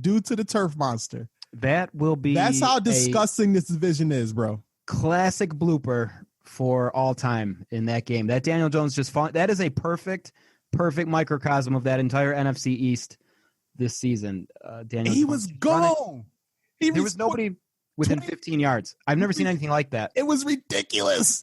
due to the turf monster. That will be. That's how disgusting this division is, bro. Classic blooper for all time in that game. That Daniel Jones just fought. That is a perfect microcosm of that entire NFC East this season. Daniel he Jones was gone. There was nobody within 15 yards. I've never seen anything like that. It was ridiculous.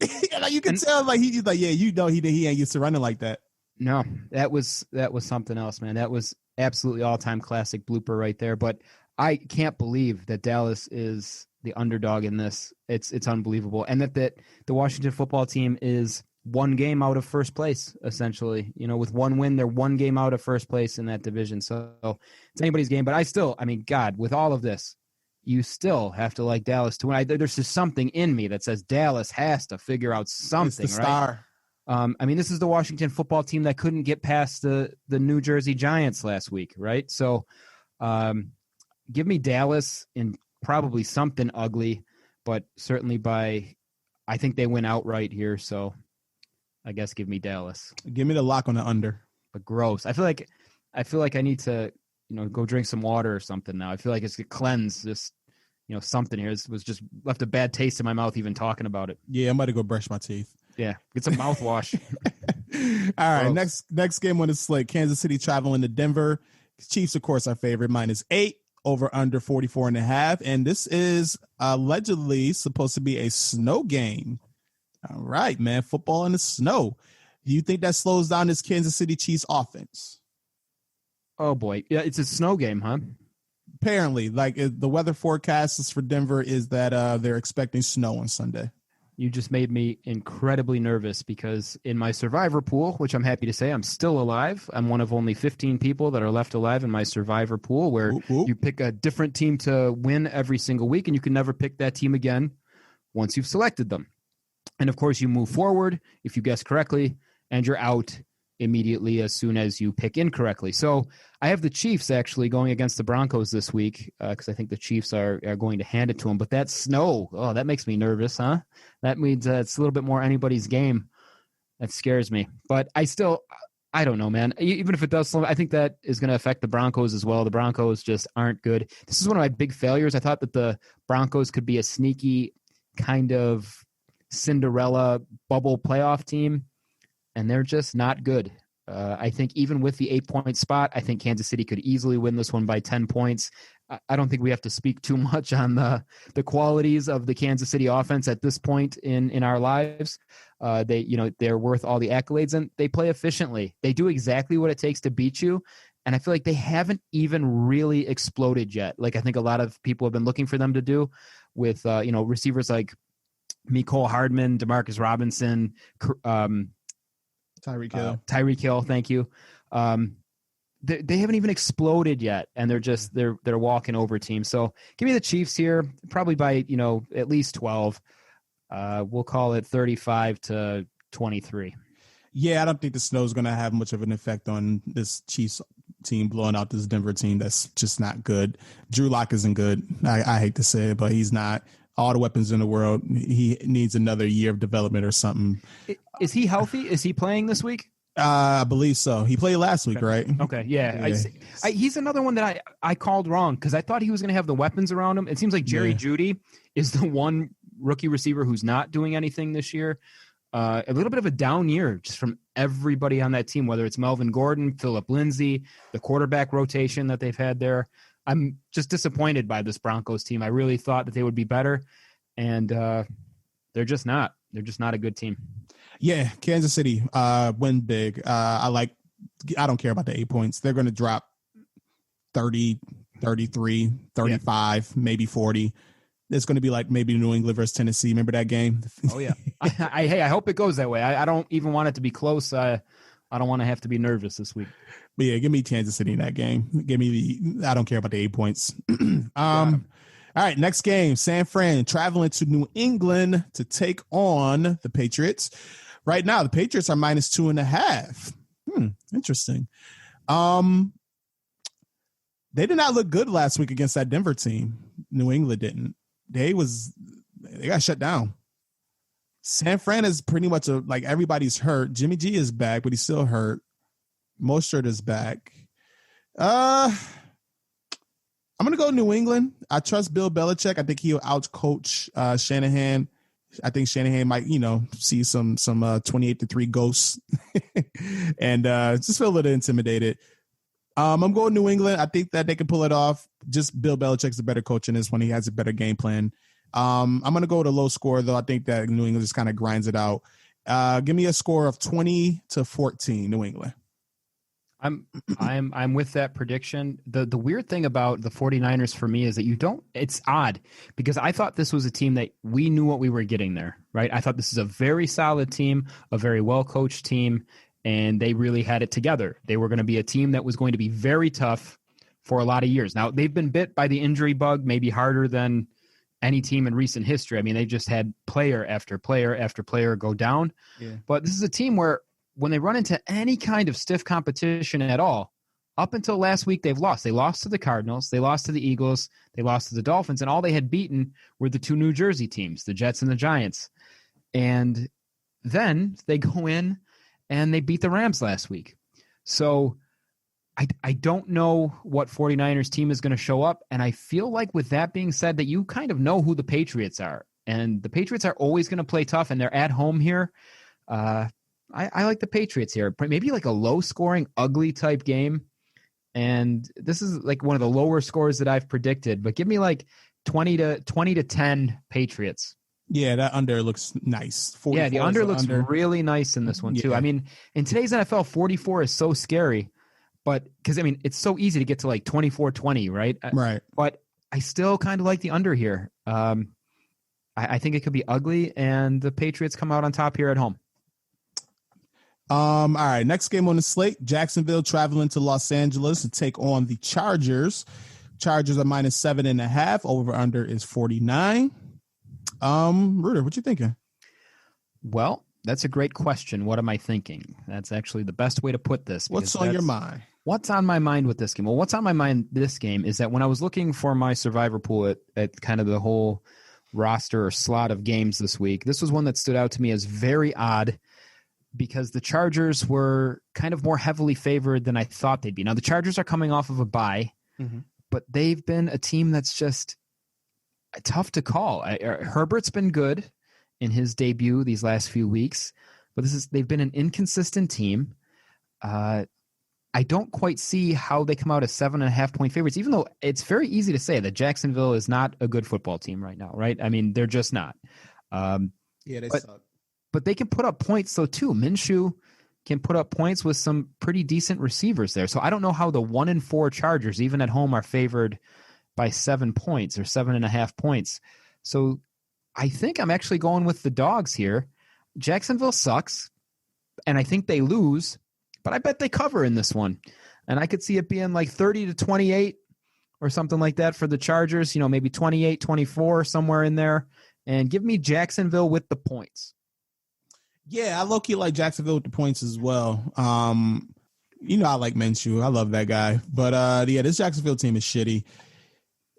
You can tell, like he's like, yeah, he ain't used to running like that. No, that was something else, man. That was absolutely all-time classic blooper right there. But I can't believe that Dallas is the underdog in this. It's unbelievable. And that the Washington football team is one game out of first place, essentially. With one win, they're one game out of first place in that division. So it's anybody's game. But God, with all of this, you still have to like Dallas to win. There's just something in me that says Dallas has to figure out something, it's the right? Star. This is the Washington football team that couldn't get past the New Jersey Giants last week, right? So give me Dallas in probably something ugly, but certainly I think they win outright here, so I guess give me Dallas. Give me the lock on the under. But gross. I feel like I need to, go drink some water or something now. I feel like it's to cleanse this, something here. This was just left a bad taste in my mouth even talking about it. Yeah, I'm about to go brush my teeth. Yeah, get some mouthwash. All right, next game on the slate, Kansas City traveling to Denver. Chiefs, of course, our favorite, -8, over under 44.5. And this is allegedly supposed to be a snow game. All right, man, football in the snow. Do you think that slows down this Kansas City Chiefs offense? Oh, boy. Yeah, it's a snow game, huh? Apparently, the weather forecast for Denver is that they're expecting snow on Sunday. You just made me incredibly nervous because in my survivor pool, which I'm happy to say I'm still alive, I'm one of only 15 people that are left alive in my survivor pool where you pick a different team to win every single week, and you can never pick that team again once you've selected them. And, of course, you move forward if you guess correctly, and you're out immediately as soon as you pick incorrectly. So I have the Chiefs actually going against the Broncos this week because I think the Chiefs are going to hand it to them. But that snow, that makes me nervous, huh? That means it's a little bit more anybody's game. That scares me. But I don't know, man. Even if it does slow, I think that is going to affect the Broncos as well. The Broncos just aren't good. This is one of my big failures. I thought that the Broncos could be a sneaky kind of Cinderella bubble playoff team, and they're just not good. I think even with the 8-point spot, I think Kansas City could easily win this one by 10 points. I don't think we have to speak too much on the qualities of the Kansas City offense at this point in our lives. They're worth all the accolades, and they play efficiently. They do exactly what it takes to beat you, and I feel like they haven't even really exploded yet. Like I think a lot of people have been looking for them to do with receivers like Mecole Hardman, Demarcus Robinson, Tyreek Hill, thank you. They haven't even exploded yet, and they're walking over teams. So give me the Chiefs here, probably by at least 12. We'll call it 35-23. Yeah, I don't think the snow is going to have much of an effect on this Chiefs team blowing out this Denver team that's just not good. Drew Lock isn't good. I hate to say it, but he's not. All the weapons in the world. He needs another year of development or something. Is he healthy? Is he playing this week? I believe so. He played last week, right? Okay, yeah. He's another one that I called wrong because I thought he was going to have the weapons around him. It seems like Jerry Jeudy is the one rookie receiver who's not doing anything this year. A little bit of a down year just from everybody on that team, whether it's Melvin Gordon, Phillip Lindsay, the quarterback rotation that they've had there. I'm just disappointed by this Broncos team. I really thought that they would be better, and they're just not. They're just not a good team. Yeah, Kansas City win big. I don't care about the 8 points. They're going to drop 30, 33, 35, maybe 40. It's going to be like maybe New England versus Tennessee. Remember that game? Oh, yeah. I hope it goes that way. I don't even want it to be close. I don't want to have to be nervous this week. But yeah, give me Kansas City in that game. I don't care about the 8 points. All right, next game, San Fran traveling to New England to take on the Patriots. Right now, the Patriots are -2.5. Interesting. They did not look good last week against that Denver team. New England didn't. They got shut down. San Fran is pretty much everybody's hurt. Jimmy G is back, but he's still hurt. Mostert is back. I'm going to go New England. I trust Bill Belichick. I think he'll out-coach Shanahan. I think Shanahan might, see some 28-3 ghosts and just feel a little intimidated. I'm going New England. I think that they can pull it off. Just Bill Belichick's the better coach in this one. He has a better game plan. I'm going to go with a low score, though. I think that New England just kind of grinds it out. Give me a score of 20-14, New England. I'm with that prediction. The weird thing about the 49ers for me is that it's odd because I thought this was a team that we knew what we were getting there, right? I thought this is a very solid team, a very well-coached team, and they really had it together. They were going to be a team that was going to be very tough for a lot of years. Now, they've been bit by the injury bug, maybe harder than any team in recent history. I mean, they just had player after player after player go down. Yeah. But this is a team where when they run into any kind of stiff competition at all, up until last week, they've lost. They lost to the Cardinals. They lost to the Eagles. They lost to the Dolphins. And all they had beaten were the two New Jersey teams, the Jets and the Giants. And then they go in and they beat the Rams last week. So I don't know what 49ers team is going to show up. And I feel like with that being said, that you kind of know who the Patriots are. And the Patriots are always going to play tough, and they're at home here. I like the Patriots here. Maybe like a low-scoring, ugly type game. And this is like one of the lower scores that I've predicted. But give me like 20-10 Patriots. Yeah, that under looks nice. Yeah, the under looks really nice in this one, too. Yeah. I mean, in today's NFL, 44 is so scary. But because, I mean, it's so easy to get to like 24-20, right? Right. But I still kind of like the under here. I think it could be ugly, and the Patriots come out on top here at home. All right, next game on the slate, Jacksonville traveling to Los Angeles to take on the Chargers. Chargers are -7.5. Over under is 49. Rueter, what you thinking? Well, that's a great question. What am I thinking? That's actually the best way to put this. What's on your mind? What's on my mind with this game? Well, what's on my mind this game is that when I was looking for my survivor pool at kind of the whole roster or slot of games this week, this was one that stood out to me as very odd because the Chargers were kind of more heavily favored than I thought they'd be. Now, the Chargers are coming off of a bye, but they've been a team that's just tough to call. Herbert's been good in his debut these last few weeks, but they've been an inconsistent team. I don't quite see how they come out as 7.5-point favorites, even though it's very easy to say that Jacksonville is not a good football team right now, right? I mean, they're just not. They suck. But they can put up points, though, too. Minshew can put up points with some pretty decent receivers there. So I don't know how the 1-4 Chargers, even at home, are favored by 7 points or 7.5 points. So I think I'm actually going with the dogs here. Jacksonville sucks, and I think they lose, but I bet they cover in this one. And I could see it being like 30-28 or something like that for the Chargers, maybe 28-24, somewhere in there. And give me Jacksonville with the points. Yeah, I low-key like Jacksonville with the points as well. I like Minshew. I love that guy. But, this Jacksonville team is shitty.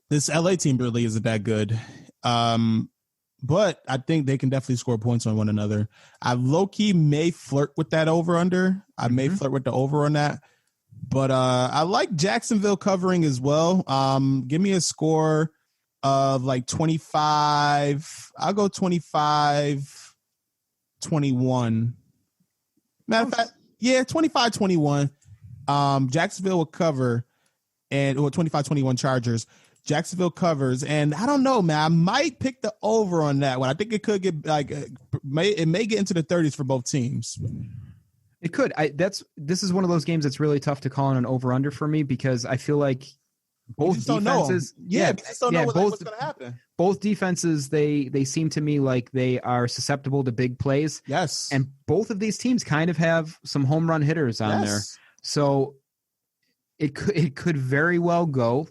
This LA team really isn't that good. But I think they can definitely score points on one another. I low-key may flirt with that over-under. I may flirt with the over on that. But I like Jacksonville covering as well. Give me a score of like 25. I'll go 25-21. Matter of fact, 25-21. Jacksonville will cover, and 25-21 Chargers. Jacksonville covers, and I don't know, man. I might pick the over on that one. I think it could get it may get into the 30s for both teams. It could. This is one of those games that's really tough to call on an over/under for me because I feel like both defenses. We just don't know what's going to happen. Both defenses, they seem to me like they are susceptible to big plays. Yes, and both of these teams kind of have some home run hitters on there, so it could very well go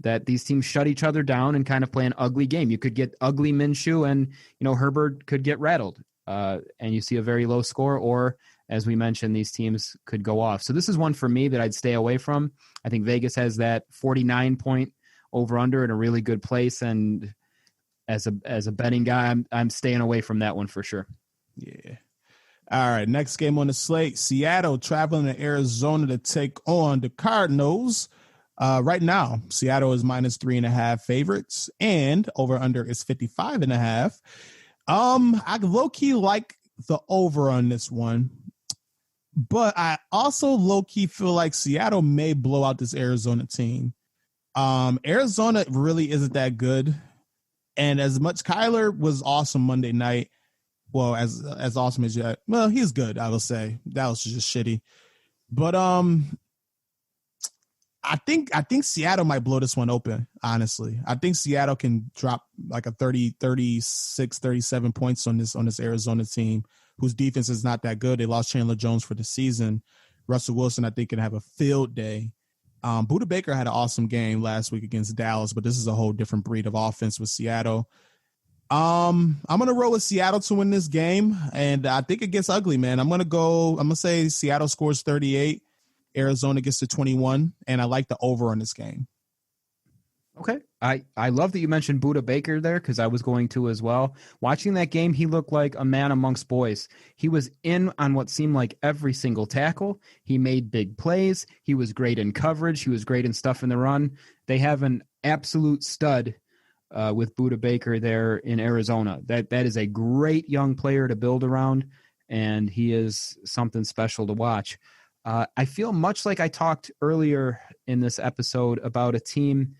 that these teams shut each other down and kind of play an ugly game. You could get ugly Minshew, and Herbert could get rattled, and you see a very low score. Or, as we mentioned, these teams could go off. So this is one for me that I'd stay away from. I think Vegas has that 49-point over/under in a really good place, and as a betting guy, I'm staying away from that one for sure. Yeah. All right, next game on the slate: Seattle traveling to Arizona to take on the Cardinals. Right now, Seattle is -3.5 favorites, and over under is 55.5. I low key like the over on this one, but I also low key feel like Seattle may blow out this Arizona team. Arizona really isn't that good, and as much Kyler was awesome Monday night. Well, as awesome as yet. Well, he's good. I will say that was just shitty, but I think Seattle might blow this one open, honestly. I think Seattle can drop like a 30, 36, 37 points on this Arizona team, whose defense is not that good. They lost Chandler Jones for the season. Russell Wilson, I think, can have a field day. Budda Baker had an awesome game last week against Dallas, but this is a whole different breed of offense with Seattle. I'm going to roll with Seattle to win this game, and I think it gets ugly, man. I'm going to say Seattle scores 38. Arizona gets to 21, and I like the over on this game. Okay. I love that you mentioned Budda Baker there because I was going to as well. Watching that game, he looked like a man amongst boys. He was in on what seemed like every single tackle. He made big plays. He was great in coverage. He was great in stuff in the run. They have an absolute stud with Budda Baker there in Arizona. That is a great young player to build around, and he is something special to watch. I feel much like I talked earlier in this episode about a team,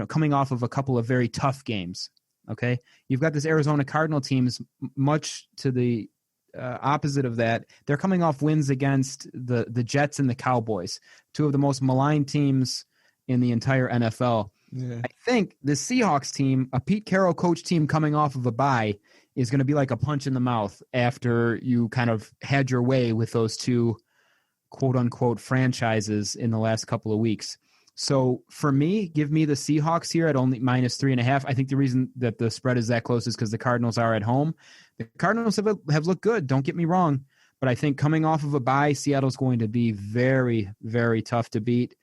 coming off of a couple of very tough games. Okay. You've got this Arizona Cardinal teams, much to the opposite of that. They're coming off wins against the Jets and the Cowboys, two of the most maligned teams in the entire NFL. Yeah. I think the Seahawks team, a Pete Carroll coach team coming off of a bye, is going to be like a punch in the mouth after you kind of had your way with those two quote-unquote franchises in the last couple of weeks. So for me, give me the Seahawks here at only -3.5. I think the reason that the spread is that close is because the Cardinals are at home. The Cardinals have looked good, don't get me wrong, but I think coming off of a bye, Seattle's going to be very, very tough to beat.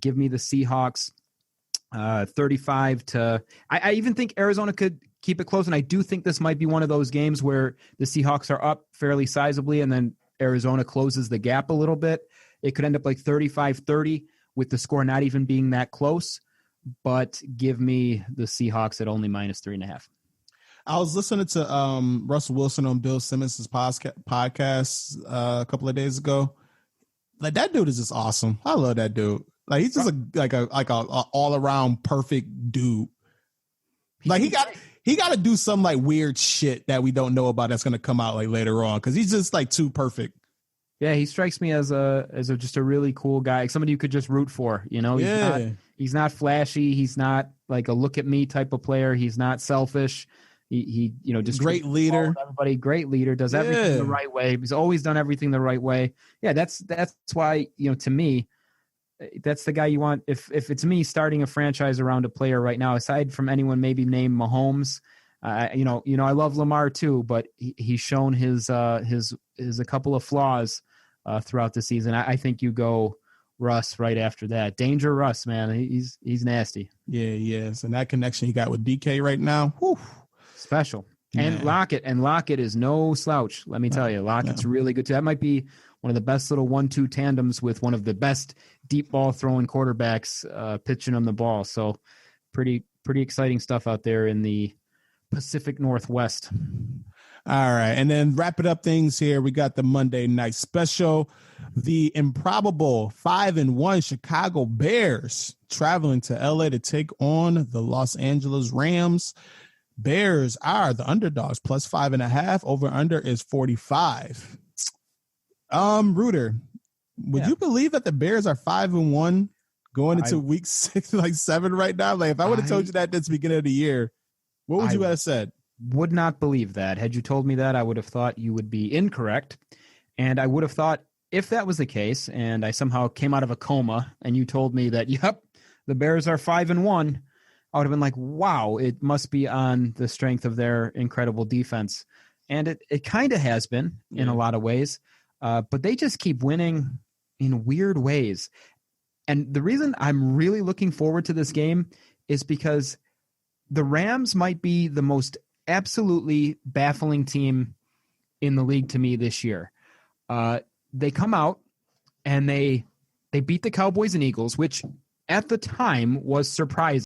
Give me the Seahawks 35 to – I even think Arizona could keep it close, and I do think this might be one of those games where the Seahawks are up fairly sizably and then Arizona closes the gap a little bit. It could end up like 35-30 with the score not even being that close, but give me the Seahawks at only -3.5. I was listening to Russell Wilson on Bill Simmons' podcast a couple of days ago. Like, that dude is just awesome. I love that dude. Like, he's just a all around perfect dude. Like, he got to do some like weird shit that we don't know about that's going to come out like later on, because he's just like too perfect. Yeah, he strikes me as just a really cool guy, like somebody you could just root for. He's not flashy. He's not like a look at me type of player. He's not selfish. He just great leader. Everybody, great leader, does everything the right way. He's always done everything the right way. Yeah, that's why to me, that's the guy you want. If it's me starting a franchise around a player right now, aside from anyone maybe named Mahomes, I love Lamar too, but he's shown his a couple of flaws throughout the season. I think you go Russ right after that. Danger Russ, man. He's nasty. Yeah, yes. And that connection you got with DK right now, whew. Special. And Lockett is no slouch. Let me tell you, Lockett's really good too. That might be one of the best little 1-2 tandems with one of the best deep ball throwing quarterbacks pitching him the ball. So pretty exciting stuff out there in the Pacific Northwest. All right. And then wrapping up things here, we got the Monday night special. The improbable 5-1 Chicago Bears traveling to LA to take on the Los Angeles Rams. Bears are the underdogs, plus 5.5. Over under is 45. Rueter, would you believe that the Bears are 5-1 going into week 6, like 7 right now? Like, if I would have told you that at the beginning of the year, what would you have said? Would not believe that. Had you told me that, I would have thought you would be incorrect. And I would have thought, if that was the case, and I somehow came out of a coma and you told me that, yep, the Bears are 5-1, I would have been like, wow, it must be on the strength of their incredible defense. And it kind of has been in a lot of ways. But they just keep winning in weird ways. And the reason I'm really looking forward to this game is because the Rams might be the most absolutely baffling team in the league to me this year. They come out and they beat the Cowboys and Eagles, which at the time was surprising.